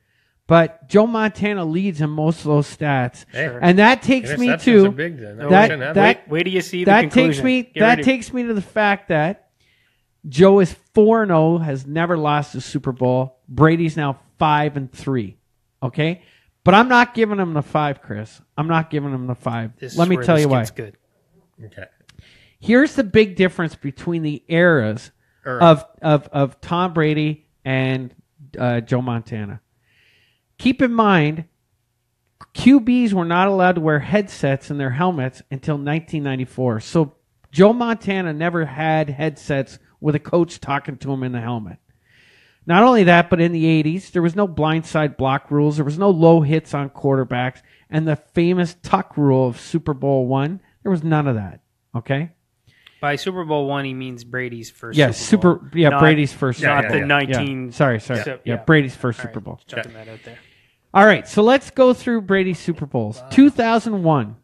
but Joe Montana leads in most of those stats. Hey, And that takes me interceptions to are big then. Wait till you see the that conclusion. takes me to the fact that Joe is 4-0, has never lost a Super Bowl. Brady's now 5-3. Okay? But I'm not giving him the 5, Chris. I'm not giving him the 5. Let me tell you why. Good. Okay. Here's the big difference between the eras of Tom Brady and Joe Montana. Keep in mind, QBs were not allowed to wear headsets in their helmets until 1994. So Joe Montana never had headsets with a coach talking to him in the helmet. Not only that, but in the 80s, there was no blindside block rules. There was no low hits on quarterbacks. And the famous tuck rule of Super Bowl I, there was none of that. Okay? By Super Bowl I, he means Brady's first Super Bowl. Brady's first Super Not Bowl. the 19... Sorry. Yeah. Brady's first All right, Super Bowl. Chucking that out there. All right, so let's go through Brady's Super Bowls. 2001.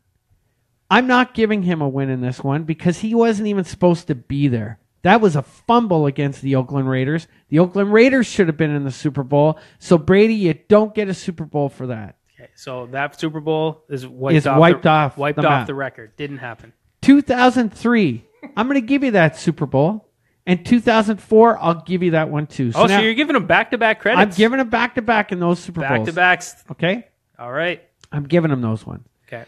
I'm not giving him a win in this one because he wasn't even supposed to be there. That was a fumble against the Oakland Raiders. The Oakland Raiders should have been in the Super Bowl. So, Brady, you don't get a Super Bowl for that. Okay, so that Super Bowl is wiped off the record. Didn't happen. 2003. I'm going to give you that Super Bowl. And 2004, I'll give you that one too. So you're giving them back-to-back credits? I'm giving them back-to-back in those Super Bowls. Back-to-backs. Okay? All right. I'm giving him those ones. Okay.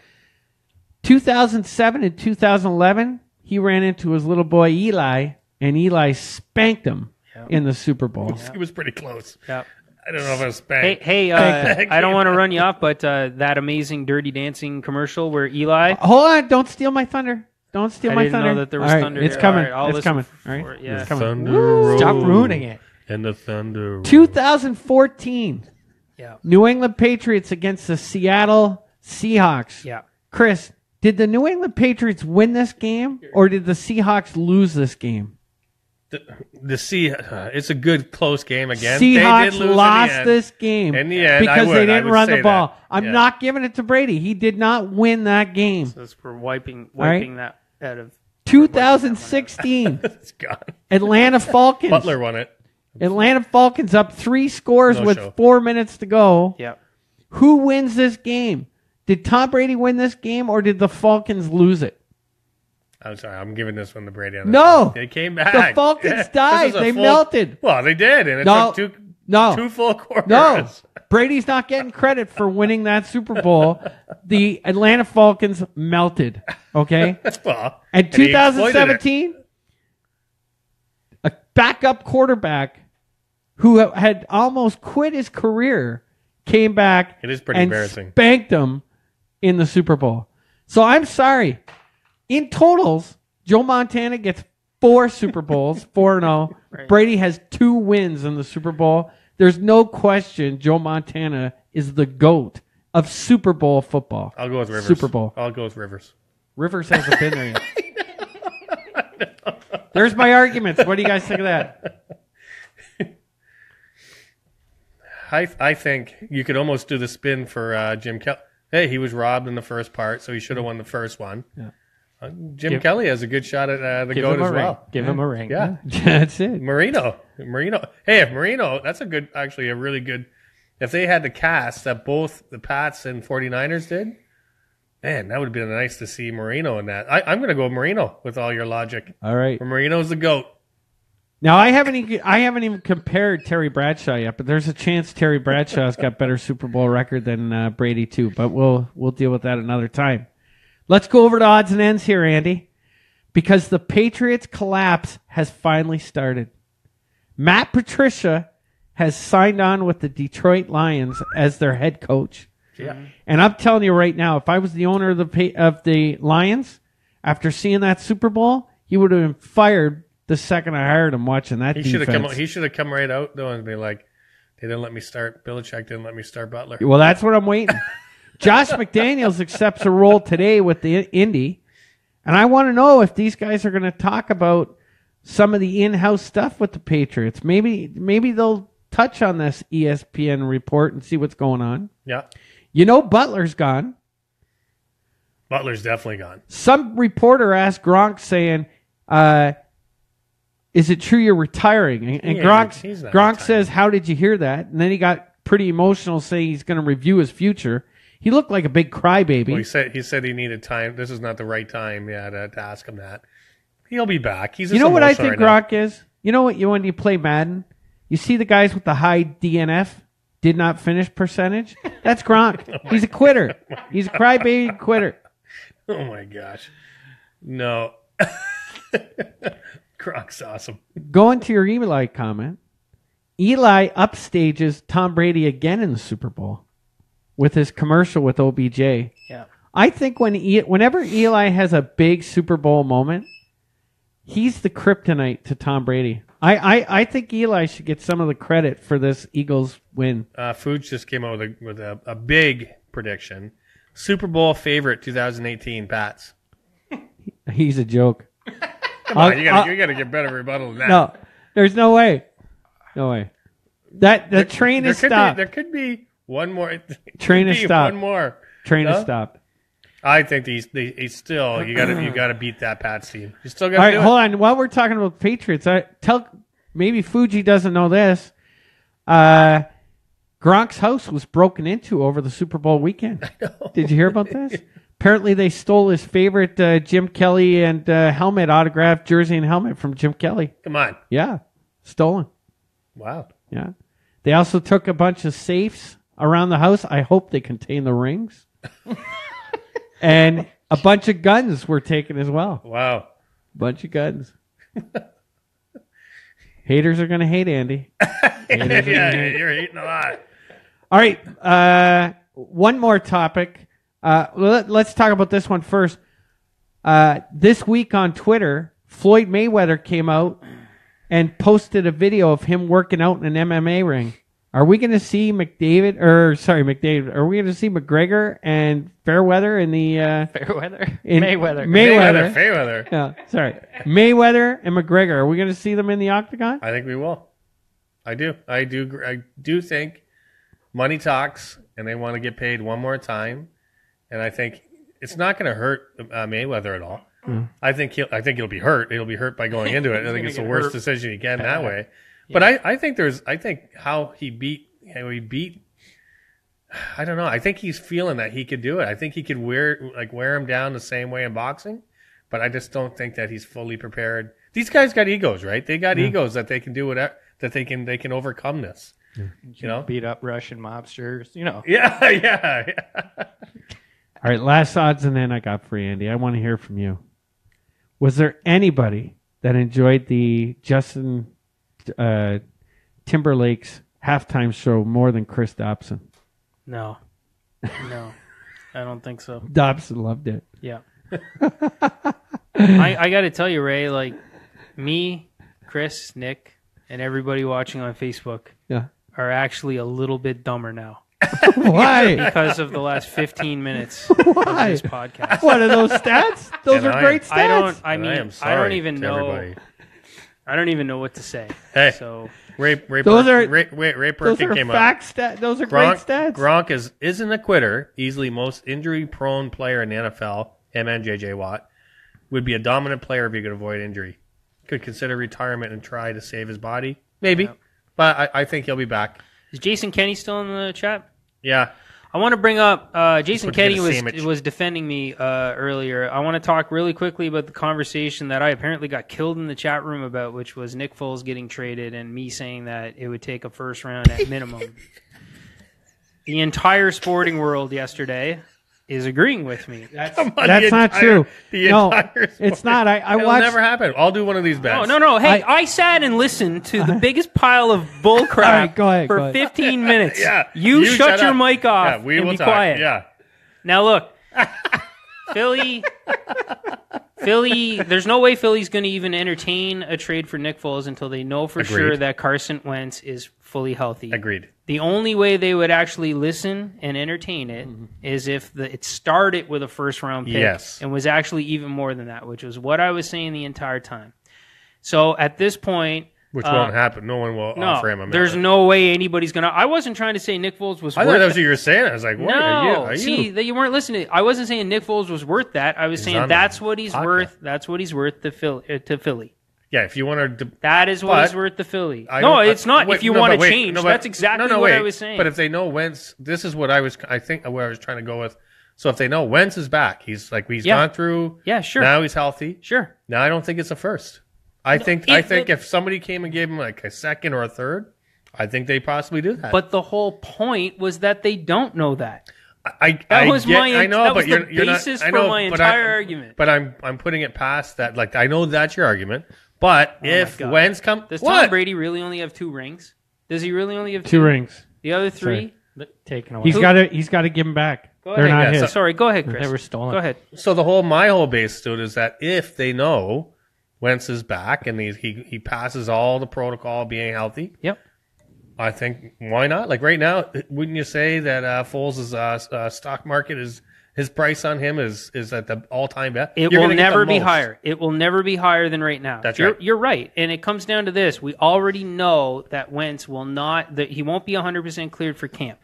2007 and 2011, he ran into his little boy Eli, and Eli spanked him in the Super Bowl. It was pretty close. Yep. I don't know if I was spanked. Hey, I don't want to run you off, but that amazing Dirty Dancing commercial where Eli... Hold on, don't steal my thunder. Don't steal my thunder. I didn't know that there was All right, thunder. It's Here. coming. All right, it's coming. All right. Yeah. It's coming. Thunder Stop roll. ruining it. And the thunder roll. 2014. Yeah. New England Patriots against the Seattle Seahawks. Yeah. Chris, did the New England Patriots win this game, or did the Seahawks lose this game? It's a good close game again. Seahawks they did lose lost this game in the end because they didn't run the ball. That. I'm not giving it to Brady. He did not win that game. So we're wiping right. that out of 2016. It's gone. Atlanta Falcons. Butler won it. Atlanta Falcons up 3 scores with show. 4 minutes to go. Yeah. Who wins this game? Did Tom Brady win this game, or did the Falcons lose it? I'm sorry. I'm giving this one to Brady. No. They came back. The Falcons died. They melted. Well, they did, and it took two full quarters. No. Brady's not getting credit for winning that Super Bowl. The Atlanta Falcons melted. Okay? Well, and 2017, a backup quarterback who had almost quit his career came back it is pretty and embarrassing. Spanked him in the Super Bowl. So I'm sorry. In totals, Joe Montana gets 4 Super Bowls, 4-0. Right. Brady has 2 wins in the Super Bowl. There's no question Joe Montana is the GOAT of Super Bowl football. I'll go with Rivers. Super Bowl. I'll go with Rivers. Rivers hasn't been there yet. There's my arguments. What do you guys think of that? I think you could almost do the spin for Jim Kelly. Hey, he was robbed in the first part, so he should have won the first one. Yeah. Jim Kelly has a good shot at the GOAT as well. Give him a ring. Yeah. That's it. Marino. Hey, if Marino, that's a really good. If they had the cast that both the Pats and 49ers did, man, that would have been nice to see Marino in that. I'm going to go Marino with all your logic. All right. Marino's the GOAT. Now I haven't even compared Terry Bradshaw yet, but there's a chance Terry Bradshaw's got better Super Bowl record than Brady too. But we'll deal with that another time. Let's go over to odds and ends here, Andy, because the Patriots' collapse has finally started. Matt Patricia has signed on with the Detroit Lions as their head coach. Yeah. And I'm telling you right now, if I was the owner of the Lions, after seeing that Super Bowl, he would have been fired the second I hired him watching that defense. He should have come right out though and be like, they didn't let me start. Belichick didn't let me start Butler. Well, that's what I'm waiting. Josh McDaniels accepts a role today with the Indy, and I want to know if these guys are going to talk about some of the in-house stuff with the Patriots. Maybe they'll touch on this ESPN report and see what's going on. Yeah. You know Butler's gone. Butler's definitely gone. Some reporter asked Gronk saying, is it true you're retiring? And he's not Gronk retiring. says, how did you hear that? And then he got pretty emotional, saying he's going to review his future. He looked like a big crybaby. Well, he said he needed time. This is not the right time, to ask him that. He'll be back. He's just You know what I think right Gronk is? You know what? When you play Madden, you see the guys with the high DNF, did not finish percentage? That's Gronk. He's a quitter. He's a crybaby quitter. Oh, my gosh. No. Gronk's awesome. Going to your Eli comment, Eli upstages Tom Brady again in the Super Bowl with his commercial with OBJ. Yeah. I think whenever Eli has a big Super Bowl moment, he's the kryptonite to Tom Brady. I think Eli should get some of the credit for this Eagles win. Fuchs just came out with a big prediction. Super Bowl favorite 2018 Pats. He's a joke. Come on, you gotta get better rebuttal than that. No, there's no way. No way. The train is stopped. There could be one more. Train is stopped. One more. Train is stopped. I think he's still you gotta beat that Pats team. You still got. All right, hold on. While we're talking about Patriots, maybe Fuji doesn't know this. Gronk's house was broken into over the Super Bowl weekend. I know. Did you hear about this? Apparently, they stole his favorite Jim Kelly and helmet autographed jersey and helmet from Jim Kelly. Come on. Yeah, stolen. Wow. Yeah. They also took a bunch of safes around the house. I hope they contain the rings. And a bunch of guns were taken as well. Wow. Bunch of guns. Haters are going to hate, Andy. You're hating a lot. All right. One more topic. Let's talk about this one first. This week on Twitter, Floyd Mayweather came out and posted a video of him working out in an MMA ring. Are we going to see McDavid? Are we going to see McGregor and Fairweather in the Fairweather? Mayweather. Yeah, sorry. Mayweather and McGregor. Are we going to see them in the octagon? I think we will. I do think money talks, and they want to get paid one more time. And I think it's not going to hurt Mayweather at all. Mm. I think he'll be hurt. He'll be hurt by going into it. I think it's the worst decision you can that way. Yeah. But I think how he beat. I don't know. I think he's feeling that he could do it. I think he could wear him down the same way in boxing. But I just don't think that he's fully prepared. These guys got egos, right? They got egos that they can do whatever. That they can overcome this. Yeah. Beat up Russian mobsters. Yeah. All right, last odds and then I got for Andy. I want to hear from you. Was there anybody that enjoyed the Justin Timberlake's halftime show more than Chris Dobson? No, I don't think so. Dobson loved it. Yeah. I got to tell you, Ray, like me, Chris, Nick, and everybody watching on Facebook are actually a little bit dumber now. Why? Because of the last 15 minutes of this podcast. What are those stats? Those are great stats. I don't even know. Everybody. I don't even know what to say. Hey, so Ray Perkin came up. Those are great stats. Gronk isn't a quitter. Easily most injury-prone player in the NFL. Him and J.J. Watt would be a dominant player if he could avoid injury. Could consider retirement and try to save his body. Maybe, but I think he'll be back. Is Jason Kenny still in the chat? Yeah. I want to bring up Jason Kenny was defending me earlier. I want to talk really quickly about the conversation that I apparently got killed in the chat room about, which was Nick Foles getting traded and me saying that it would take a first round at minimum. The entire sporting world yesterday is agreeing with me. That's not true. It's not. It'll never happen. I'll do one of these bets. No. Hey, I sat and listened to the biggest pile of bull crap for 15 minutes. Yeah. You shut your mic off and be talk. Quiet. Yeah. Now look, Philly, there's no way Philly's going to even entertain a trade for Nick Foles until they know for sure that Carson Wentz is fully healthy. Agreed. The only way they would actually listen and entertain it is if it started with a first-round pick and was actually even more than that, which was what I was saying the entire time. So at this point... Which won't happen. No one will offer him a minute. There's no way anybody's going to... I wasn't trying to say Nick Foles was worth... I thought that was what you were saying. I was like, what are you? See, that you weren't listening. I wasn't saying Nick Foles was worth that. I was saying that's what he's worth. That's what he's worth to Philly. Yeah, if you want to. That is what is worth the Philly. It's not. Wait, if you want to wait, change, but, that's exactly what I was saying. But if they know Wentz, this is what I think where I was trying to go with. So if they know Wentz is back, he's gone through. Yeah, sure. Now he's healthy. Sure. Now I don't think it's a first. I think if somebody came and gave him like a second or a third, I think they possibly do that. But the whole point was that they don't know that. That was the basis for my entire argument. But I'm putting it past that. Like I know that's your argument. But if Wentz comes, does Tom Brady really only have 2 rings? Does he really only have 2 rings? The other 3 taken away. He's got to give them back. They're not his. Sorry, go ahead, Chris. They were stolen. Go ahead. So my whole base to it is that if they know Wentz is back and he passes all the protocol being healthy, yep. I think why not? Like right now, wouldn't you say that Foles' stock market is his price on him is at the all-time best? It will never be higher. It will never be higher than right now. That's right. You're right, and it comes down to this: we already know that Wentz will not. That he won't be 100% cleared for camp.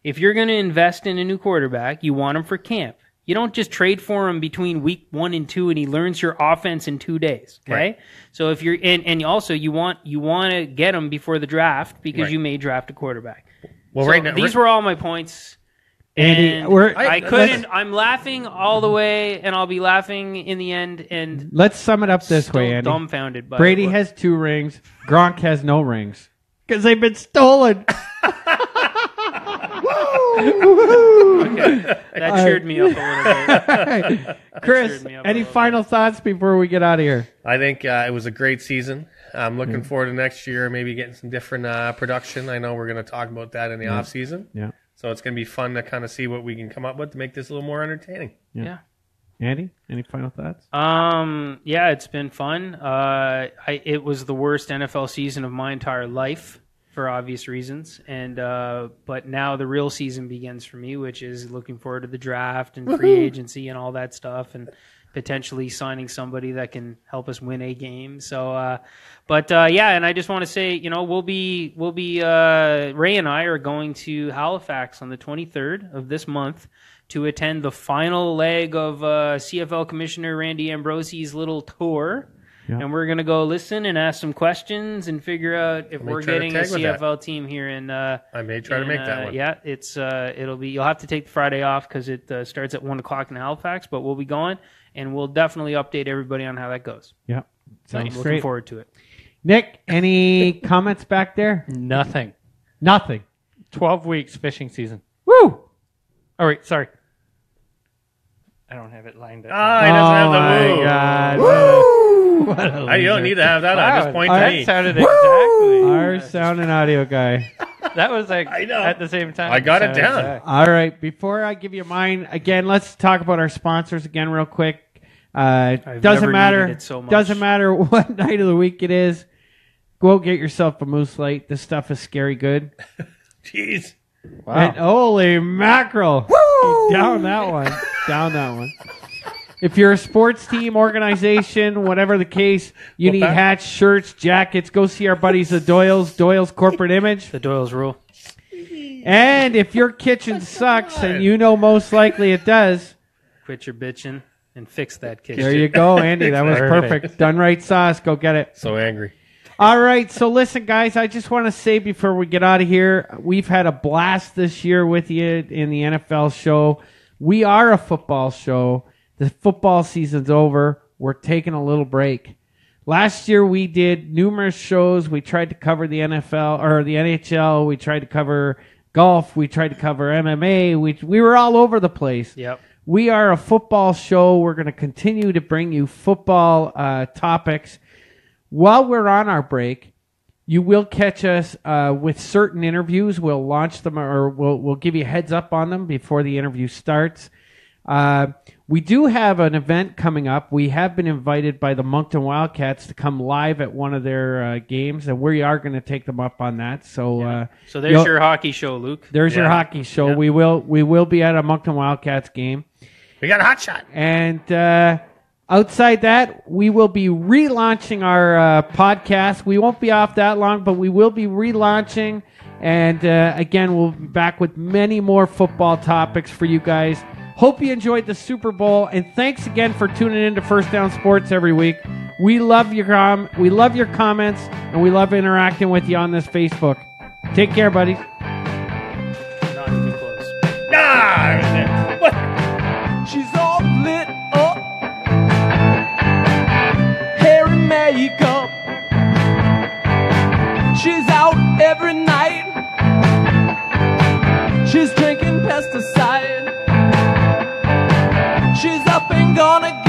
If you're going to invest in a new quarterback, you want him for camp. You don't just trade for him between week 1 and 2, and he learns your offense in 2 days. Okay, right. So if you're and also you want to get him before the draft because you may draft a quarterback. Well, so right now these were all my points. Andy, I'm laughing all the way, and I'll be laughing in the end. And let's sum it up this way, Andy. Dumbfounded by Brady has 2 rings. Gronk has no rings because they've been stolen. Okay. That cheered me up a little bit. Chris, any final thoughts before we get out of here? I think it was a great season. I'm looking forward to next year, maybe getting some different production. I know we're going to talk about that in the off season. Yeah. So it's going to be fun to kind of see what we can come up with to make this a little more entertaining. Yeah. Andy, any final thoughts? Yeah, it's been fun. It was the worst NFL season of my entire life for obvious reasons, and but now the real season begins for me, which is looking forward to the draft and free agency and all that stuff, and potentially signing somebody that can help us win a game. So, yeah, and I just want to say, we'll be Ray and I are going to Halifax on the 23rd of this month to attend the final leg of CFL Commissioner Randy Ambrosie's little tour. Yeah. And we're going to go listen and ask some questions and figure out if we're getting a CFL team here in I may try to make that one. Yeah, it's it'll be, you'll have to take the Friday off because it starts at 1 o'clock in Halifax, but we'll be going, and we'll definitely update everybody on how that goes. Yeah. Sounds looking great. forward to it. Nick, any comments back there? Nothing. 12 weeks fishing season. Woo! Oh, wait, sorry. I don't have it lined up. He doesn't have the woo. God. Woo! You don't need to have that. Wow, just point to me. That sounded exactly. Our sound and audio guy. That was like I know. at the same time. I got it down. Exact. All right. Before I give you mine, again, let's talk about our sponsors again real quick. Doesn't matter. It so much. Doesn't matter what night of the week it is. Go get yourself a Moose Light. This stuff is scary good. Jeez. Wow. And holy mackerel. Woo! Down that one. Down that one. If you're a sports team, organization, whatever the case, you need hats, shirts, jackets. Go see our buddies, the Doyles. Doyle's Corporate Image. The Doyle's rule. And if your kitchen sucks, and you know most likely it does, quit your bitching and fix that kitchen. there you go, Andy. That was perfect. Done right sauce. Go get it. So angry. All right. So listen, guys, I just want to say before we get out of here, we've had a blast this year with you in the NFL show. We are a football show. The football season's over. We're taking a little break. Last year we did numerous shows. We tried to cover the NFL or the NHL. We tried to cover golf. We tried to cover MMA. We were all over the place. Yep. We are a football show. We're going to continue to bring you football topics. While we're on our break, you will catch us with certain interviews. We'll launch them, or we'll give you a heads up on them before the interview starts. We do have an event coming up. We have been invited by the Moncton Wildcats to come live at one of their games, and we are going to take them up on that. So, so there's your hockey show, Luke. There's your hockey show. Yeah. We will be at a Moncton Wildcats game. We got a hot shot. And outside that, we will be relaunching our podcast. We won't be off that long, but we will be relaunching. And again, we'll be back with many more football topics for you guys. Hope you enjoyed the Super Bowl, and thanks again for tuning in to First Down Sports every week. We love your comments, and we love interacting with you on this Facebook. Take care, buddies. Not even close. What? She's all lit up, hair and makeup. She's out every night. She's drinking pesticide. She's up and gonna get